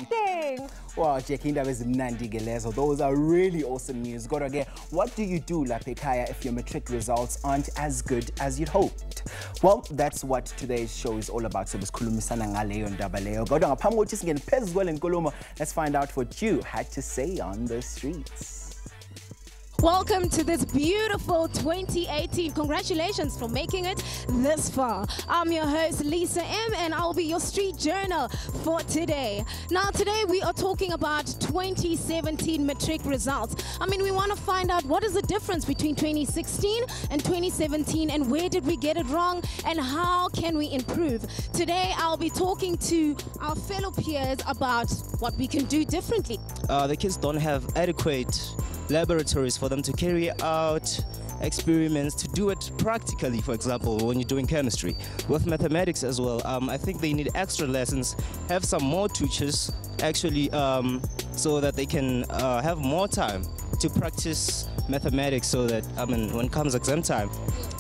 Thing. Wow, Jackie, that was Nandi Gelezo. Those are really awesome news. Gotta get, what do you do, Lapekaya, if your matric results aren't as good as you'd hoped? Well, that's what today's show is all about. So let's find out what you had to say on the streets. Welcome to this beautiful 2018. Congratulations for making it this far. I'm your host, Lisa M, and I'll be your street journal for today. Now, today we are talking about 2017 matric results. I mean, we want to find out what is the difference between 2016 and 2017, and where did we get it wrong, and how can we improve? Today, I'll be talking to our fellow peers about what we can do differently. The kids don't have adequate laboratories for them to carry out experiments, to do it practically, for example, when you're doing chemistry. With mathematics as well, I think they need extra lessons, have some more teachers actually, so that they can have more time to practice mathematics, so that, I mean, when comes exam time,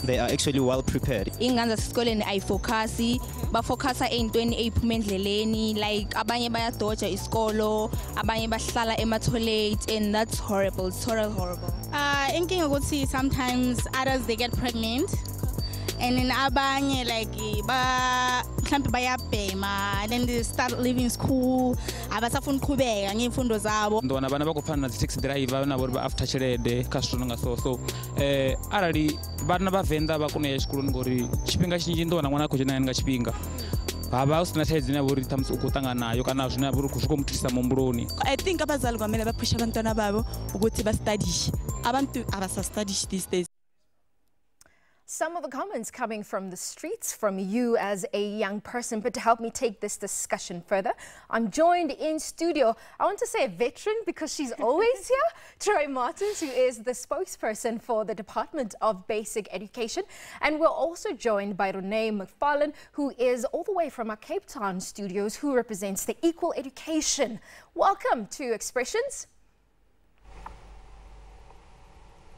they are actually well prepared. Ingane esikoleni ayifocus bafocus entweni eyiphumendleleni, like abanye bayadoja isikolo, abanye bahlala ema-toilet, and that's horrible. It's horrible. Inkinga ukuthi sometimes others they get pregnant, and then abanye like mhlambe bayabhema, and then they start leaving school, abasafuna ukuqhubeka ngezifundo zabo. Ndona bana bakufana na taxi driver nabo ba after chelede kasitronga so arali bana bavenda bakune ya xikoloni ngori chipinga chinji ndona mwana ko china nga chipinga baba usina thaidzo ine bori thamsi ukutanga nayo kana zwine bori kushikomthisa mumbuloni. I think abazali kwamele baphusha abantwana babo ukuthi ba study. Abantu abasa study these days. Some of the comments coming from the streets, from you as a young person. But to help me take this discussion further, I'm joined in studio, I want to say a veteran because she's always here, Troy Martins, who is the spokesperson for the Department of Basic Education. And we're also joined by Renee McFarlane, who is all the way from our Cape Town studios, who represents the Equal Education. Welcome to Expressions.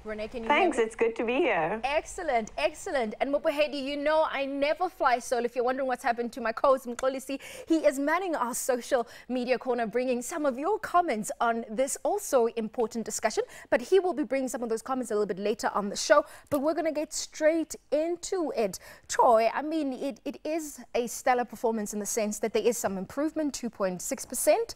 Renee, can you Thanks, it's good to be here. Excellent, excellent. And Mopahedi, you know I never fly solo. If you're wondering what's happened to my co-host Mkolisi, he is manning our social media corner, bringing some of your comments on this also important discussion. But he will be bringing some of those comments a little bit later on the show. But we're going to get straight into it. Troy, I mean, it is a stellar performance in the sense that there is some improvement, 2.6%.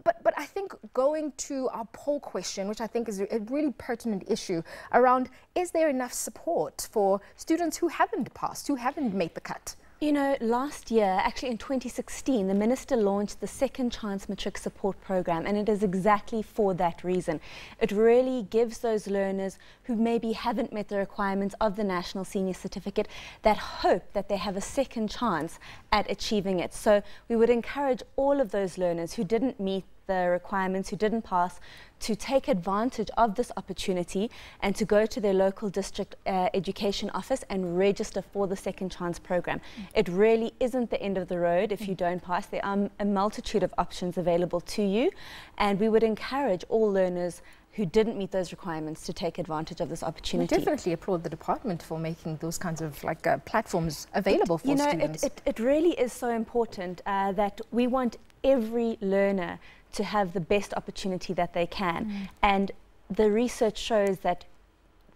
But I think going to our poll question, which I think is a really pertinent issue, around, is there enough support for students who haven't passed, who haven't made the cut? You know, last year, actually in 2016, the Minister launched the Second Chance Matric Support Program, and it is exactly for that reason. It really gives those learners who maybe haven't met the requirements of the National Senior Certificate that hope that they have a second chance at achieving it. So we would encourage all of those learners who didn't meet the requirements, who didn't pass, to take advantage of this opportunity and to go to their local district education office and register for the Second Chance program. It really isn't the end of the road if you don't pass. There are a multitude of options available to you, and we would encourage all learners who didn't meet those requirements to take advantage of this opportunity. We definitely applaud the department for making those kinds of platforms available for students. It really is so important that we want every learner to have the best opportunity that they can. And the research shows that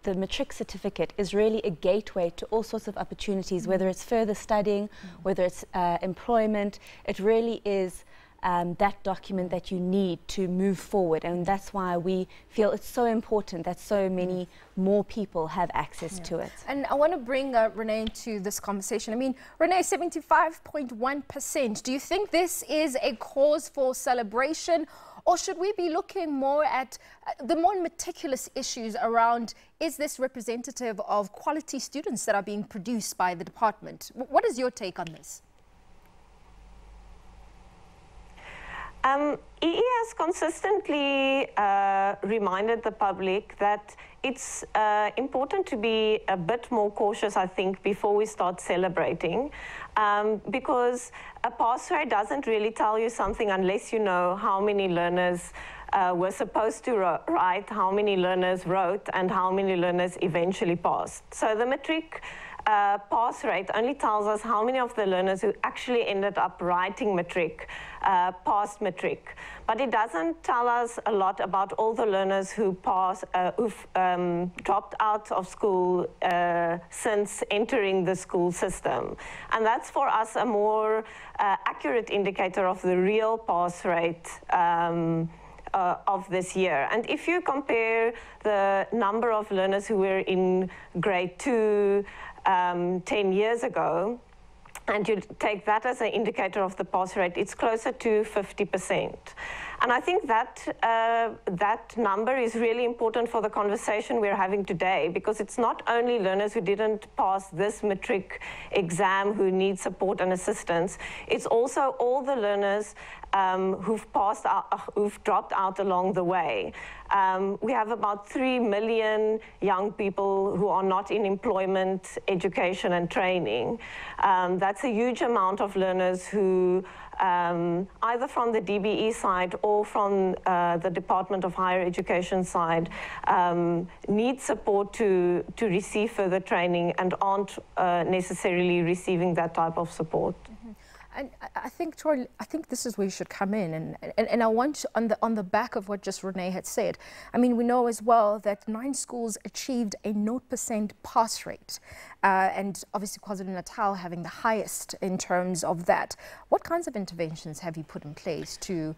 the matric certificate is really a gateway to all sorts of opportunities, whether it's further studying, whether it's employment. It really is that document that you need to move forward, and that's why we feel it's so important that so many more people have access to it. And I want to bring Renee into this conversation. I mean, Renee, 75.1%. Do you think this is a cause for celebration, or should we be looking more at the more meticulous issues around, is this representative of quality students that are being produced by the department? What is your take on this? EE has consistently reminded the public that it's important to be a bit more cautious, I think, before we start celebrating, because a pass rate doesn't really tell you something unless you know how many learners were supposed to write, how many learners wrote, and how many learners eventually passed. So the matric pass rate only tells us how many of the learners who actually ended up writing matric passed matric. But it doesn't tell us a lot about all the learners who've dropped out of school since entering the school system. And that's for us a more accurate indicator of the real pass rate of this year. And if you compare the number of learners who were in grade 2 10 years ago, and you take that as an indicator of the pass rate, it's closer to 50%. And I think that that number is really important for the conversation we're having today, because it's not only learners who didn't pass this matric exam who need support and assistance, it's also all the learners who've dropped out along the way. We have about 3 million young people who are not in employment, education, and training. That's a huge amount of learners who either from the DBE side or from the Department of Higher Education side need support to receive further training and aren't necessarily receiving that type of support. And I think, Troy, I think this is where you should come in, and I want on the back of what just Renee had said. I mean, we know as well that 9 schools achieved a 0% pass rate, and obviously KwaZulu-Natal having the highest in terms of that. What kinds of interventions have you put in place to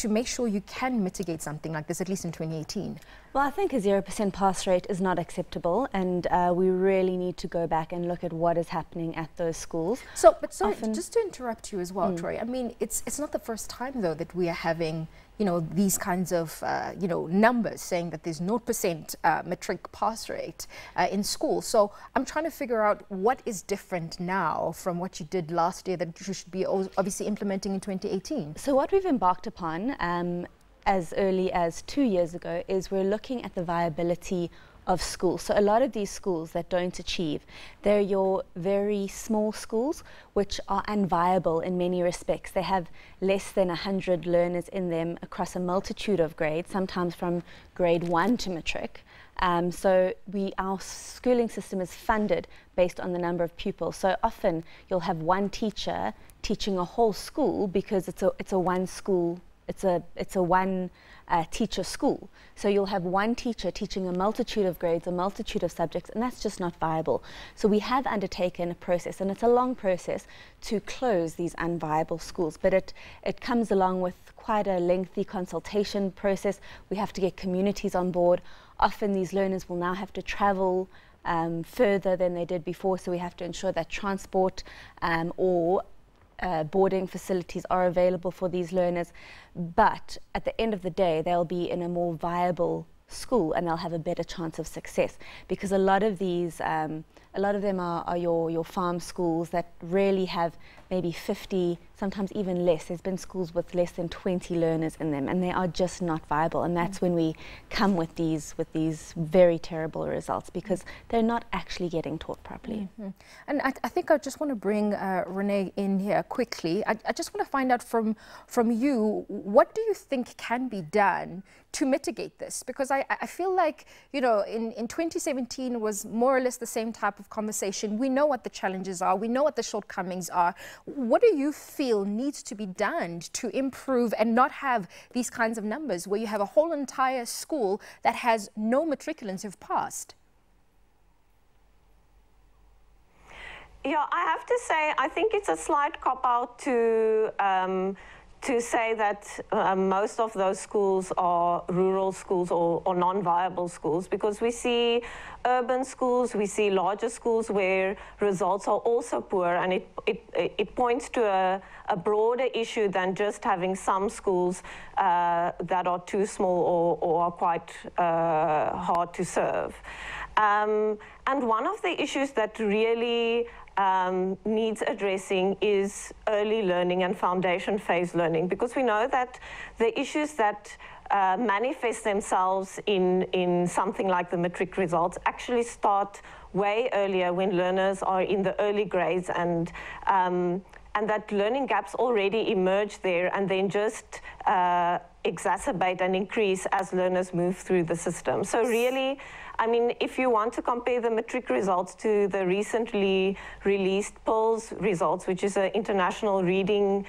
make sure you can mitigate something like this, at least in 2018? Well, I think a 0% pass rate is not acceptable, and we really need to go back and look at what is happening at those schools. So, but sorry, just to interrupt you as well, Troy. I mean, it's not the first time though that we are having, you know, these kinds of numbers saying that there's 0% matric pass rate in school. So I'm trying to figure out what is different now from what you did last year that you should be obviously implementing in 2018. So what we've embarked upon as early as 2 years ago is we're looking at the viability of schools. So a lot of these schools that don't achieve, they're your very small schools which are unviable in many respects. They have less than 100 learners in them across a multitude of grades, sometimes from grade 1 to matric. So our schooling system is funded based on the number of pupils. So often you'll have one teacher teaching a whole school because it's a one school. It's a one teacher school. So you'll have one teacher teaching a multitude of grades, a multitude of subjects, and that's just not viable. So we have undertaken a process, and it's a long process, to close these unviable schools. But it comes along with quite a lengthy consultation process. We have to get communities on board. Often these learners will now have to travel further than they did before, so we have to ensure that transport or boarding facilities are available for these learners, but at the end of the day they'll be in a more viable school and they'll have a better chance of success, because a lot of them are your farm schools that really have maybe 50, sometimes even less. There's been schools with less than 20 learners in them, and they are just not viable. And that's when we come with these very terrible results, because they're not actually getting taught properly. And I think I just want to bring Renee in here quickly. I just want to find out from you, what do you think can be done to mitigate this? Because I feel like, you know, in 2017 was more or less the same type of conversation. We know what the challenges are. We know what the shortcomings are. What do you feel needs to be done to improve and not have these kinds of numbers where you have a whole entire school that has no matriculants who've passed? Yeah, I have to say, I think it's a slight cop-out to say that most of those schools are rural schools or non-viable schools, because we see urban schools, we see larger schools where results are also poor, and it points to a broader issue than just having some schools that are too small or are quite hard to serve. And one of the issues that really needs addressing is early learning and foundation phase learning, because we know that the issues that manifest themselves in something like the matric results actually start way earlier, when learners are in the early grades, and that learning gaps already emerge there, and then just exacerbate and increase as learners move through the system. So really, I mean, if you want to compare the matric results to the recently released PILS results, which is an international reading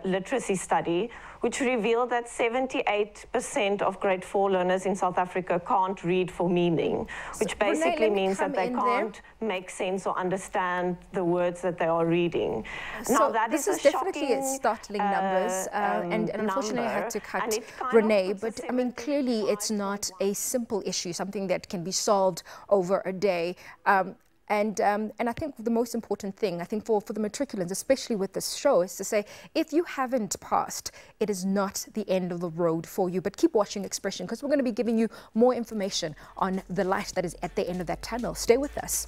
literacy study, which revealed that 78% of grade 4 learners in South Africa can't read for meaning, which basically means that they can't make sense or understand the words that they are reading. So now, that this is is definitely startling numbers, and unfortunately I had to cut Renee, but I mean, clearly it's not a simple issue, something that can be solved over a day. And I think the most important thing, I think for the matriculants, especially with this show, is to say, if you haven't passed, it is not the end of the road for you. But keep watching Expression, because we're going to be giving you more information on the light that is at the end of that tunnel. Stay with us.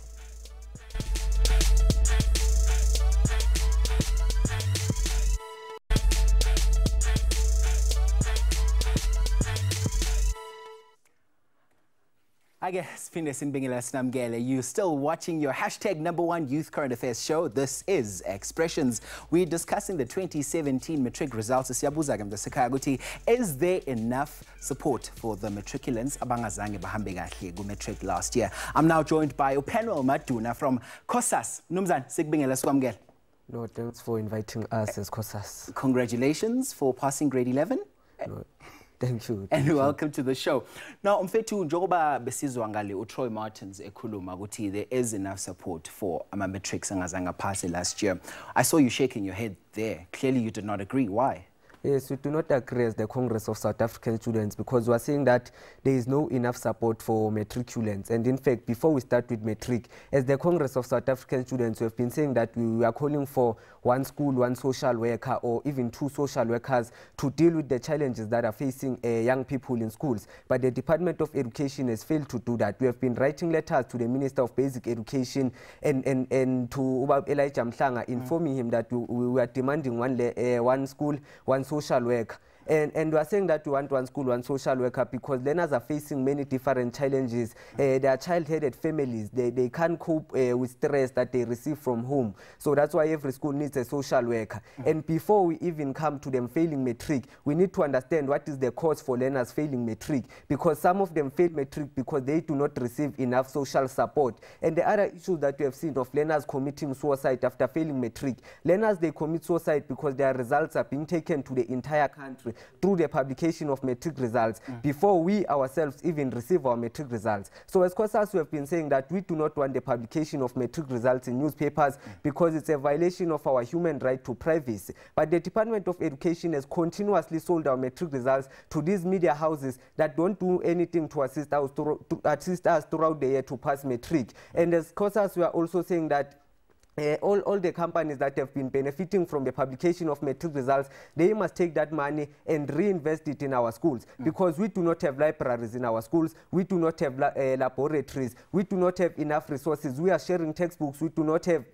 I guess you're still watching your #1 Youth Current Affairs show. This is Expressions. We're discussing the 2017 matric results. Is there enough support for the matriculants abangazange bahambe kahle ku-matric last year? I'm now joined by Upenwell Maduna from COSAS. Numzan, sikubingela sikwamukela. No, thanks for inviting us as COSAS. Congratulations for passing grade 11. No. Thank you. And welcome to the show. Now, umfethu njogoba besizwa ngale uTroy Martins ekhuluma ukuthi there is enough support for ama-matrics angazange pass last year. I saw you shaking your head there. Clearly you did not agree. Why? Yes, we do not agree as the Congress of South African Students, because we are saying that there is no enough support for matriculants. And in fact, before we start with matric, as the Congress of South African Students, we have been saying that we are calling for one school, one social worker, or even 2 social workers to deal with the challenges that are facing young people in schools. But the Department of Education has failed to do that. We have been writing letters to the Minister of Basic Education and to Elijah Mhlanga, informing him that we are demanding one school, one social worker. And we are saying that we want one school, one social worker, because learners are facing many different challenges. They are child-headed families. They can't cope with stress that they receive from home. So that's why every school needs a social worker. And before we even come to them failing matric, we need to understand what is the cause for learners failing matric, because some of them fail matric because they do not receive enough social support. And the other issue that we have seen of learners committing suicide after failing matric, learners, they commit suicide because their results are being taken to the entire country through the publication of matric results before we ourselves even receive our matric results. So as COSAS, we have been saying that we do not want the publication of matric results in newspapers because it's a violation of our human right to privacy. But the Department of Education has continuously sold our matric results to these media houses that don't do anything to assist us throughout the year to pass matric. And as COSAS, we are also saying that all the companies that have been benefiting from the publication of matric results, they must take that money and reinvest it in our schools, because we do not have libraries in our schools, we do not have laboratories, we do not have enough resources, we are sharing textbooks, we do not have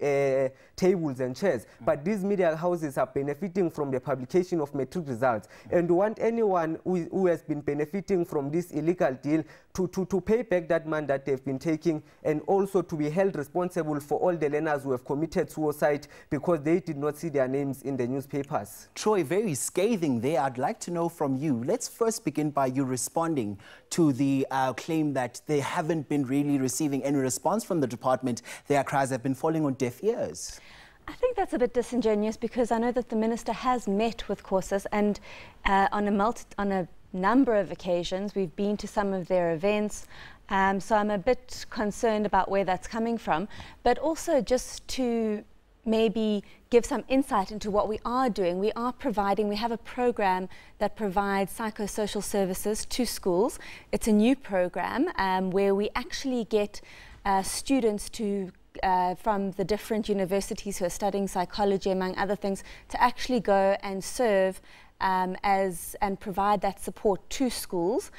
tables and chairs. But these media houses are benefiting from the publication of matric results, and we want anyone who has been benefiting from this illegal deal to pay back that money that they've been taking, and also to be held responsible for all the learners who have committed suicide because they did not see their names in the newspapers. Troy, very scathing there. I'd like to know from you. Let's first begin by you responding to the claim that they haven't been really receiving any response from the department. Their cries have been falling on deaf ears. I think that's a bit disingenuous, because I know that the minister has met with COSAS, and on a number of occasions we've been to some of their events. So I'm a bit concerned about where that's coming from, but also just to maybe give some insight into what we are doing. We have a program that provides psychosocial services to schools. It's a new program where we actually get students to from the different universities who are studying psychology, among other things, to actually go and serve and provide that support to schools.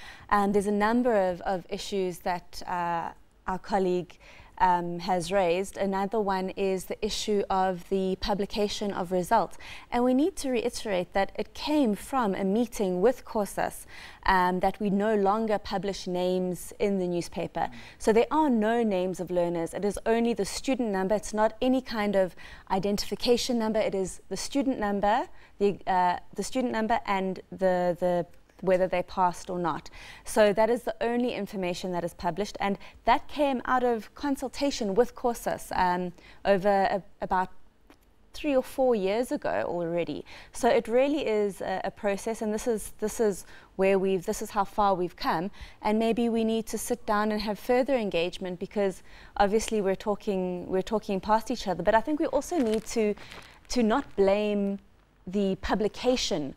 There's a number of issues that our colleague has raised. Another one is the issue of the publication of results. And we need to reiterate that it came from a meeting with COSAS that we no longer publish names in the newspaper. So there are no names of learners. It is only the student number. It's not any kind of identification number. It is the student number, the student number and the whether they passed or not. So that is the only information that is published, and that came out of consultation with COSAS over about 3 or 4 years ago already. So it really is a process, and this is how far we've come, and maybe we need to sit down and have further engagement, because obviously we're talking past each other. But I think we also need to not blame the publication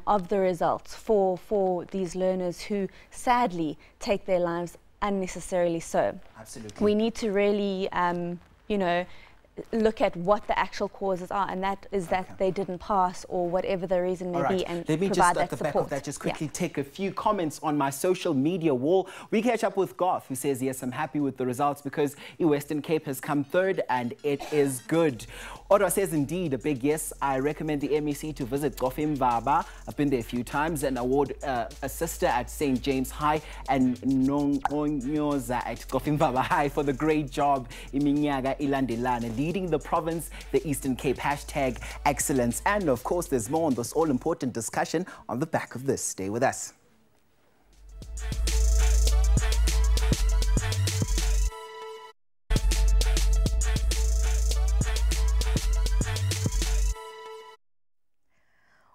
of the results for these learners who sadly take their lives unnecessarily so. Absolutely. We need to really, you know, look at what the actual causes are, and that is that they didn't pass or whatever the reason may be, and let me provide just at the back of that just quickly take a few comments on my social media wall. We catch up with Garth, who says, yes, I'm happy with the results because Western Cape has come third and it is good. Odwa says, indeed, a big yes. I recommend the MEC to visit Gofimvaba. I've been there a few times, and award a sister at St. James High and Nonyoza at Gofimvaba High for the great job. Iminyaga ilandelana, leading the province, the Eastern Cape, hashtag excellence. And of course, there's more on this all-important discussion on the back of this. Stay with us.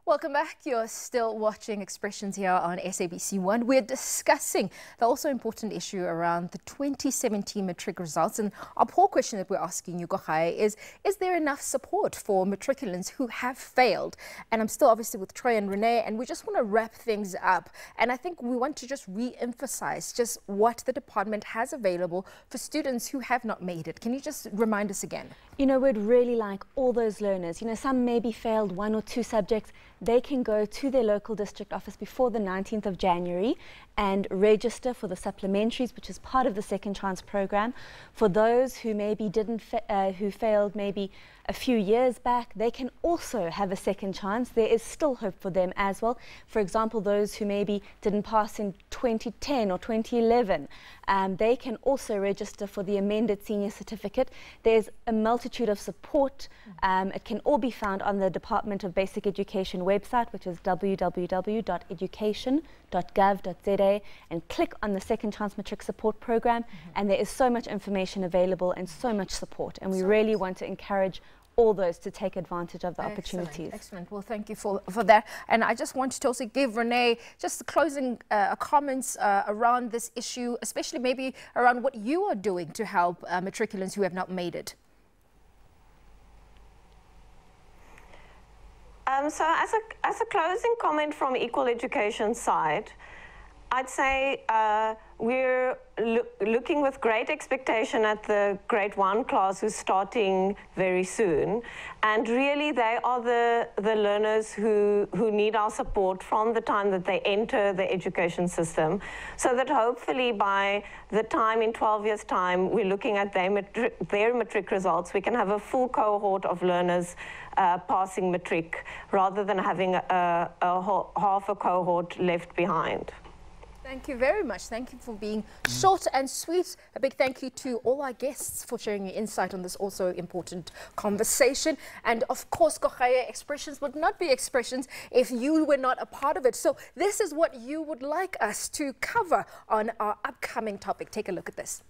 Welcome back. You're still watching Expressions here on SABC 1. We're discussing the also important issue around the 2017 matric results. And our poll question that we're asking you, Gochai, is there enough support for matriculants who have failed? And I'm still obviously with Troy and Renee, and we just want to wrap things up. And I think we want to just re-emphasize just what the department has available for students who have not made it. Can you just remind us again? You know, we'd really like all those learners, you know, some maybe failed 1 or 2 subjects. They can go to their local district office before the 19th of January and register for the supplementaries, which is part of the Second Chance program. For those who maybe who failed maybe a few years back, they can also have a second chance. There is still hope for them as well. For example, those who maybe didn't pass in 2010 or 2011, they can also register for the amended senior certificate. There's a multitude of support. It can all be found on the Department of Basic Education website, which is www.education.gov.za, and click on the Second Chance Matric Support Program, and there is so much information available and so much support, and we really want to encourage all those to take advantage of the opportunities. Excellent. Well, thank you for that. And I just wanted to also give Renee just the closing comments around this issue, especially maybe around what you are doing to help matriculants who have not made it. So as a closing comment from Equal Education side, I'd say we're looking with great expectation at the grade 1 class who's starting very soon. And really they are the learners who need our support from the time that they enter the education system. So that hopefully by the time in 12 years' time we're looking at their matric results, we can have a full cohort of learners passing matric rather than having half a cohort left behind. Thank you very much. Thank you for being short and sweet. A big thank you to all our guests for sharing your insight on this also important conversation. And of course, Gochaya, Expressions would not be Expressions if you were not a part of it. So this is what you would like us to cover on our upcoming topic. Take a look at this.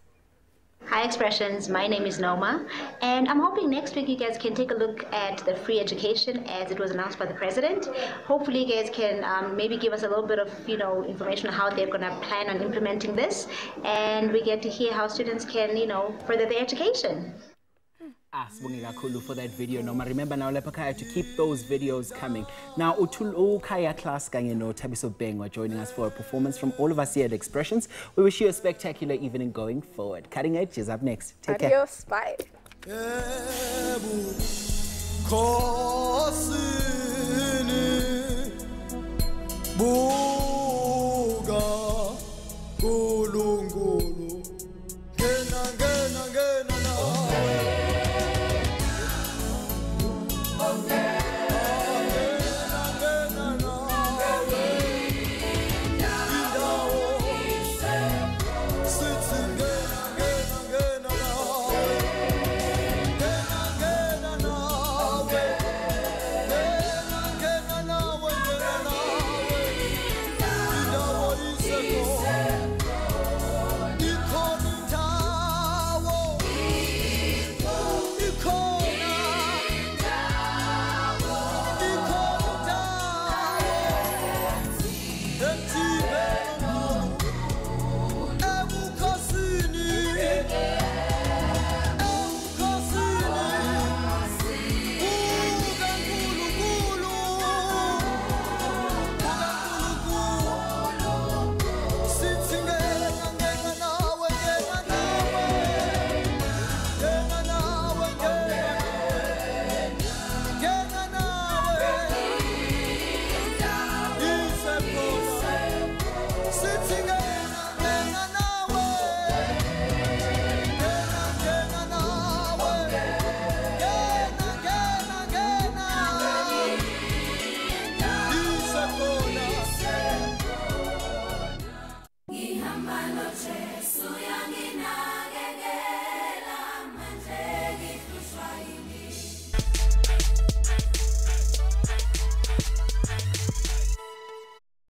Hi Expressions, my name is Noma, and I'm hoping next week you guys can take a look at the free education as it was announced by the President. Hopefully you guys can maybe give us a little bit of information on how they're going to plan on implementing this, and we get to hear how students can further their education. Sibonge kakhulu for that video, Noma. Remember now, Lepakaya, to keep those videos coming. Now, Kaya class kanye no Tabiso Beng are joining us for a performance from all of us here at Expressions. We wish you a spectacular evening going forward. Cutting Edge is up next. Take care. Adios. Bye.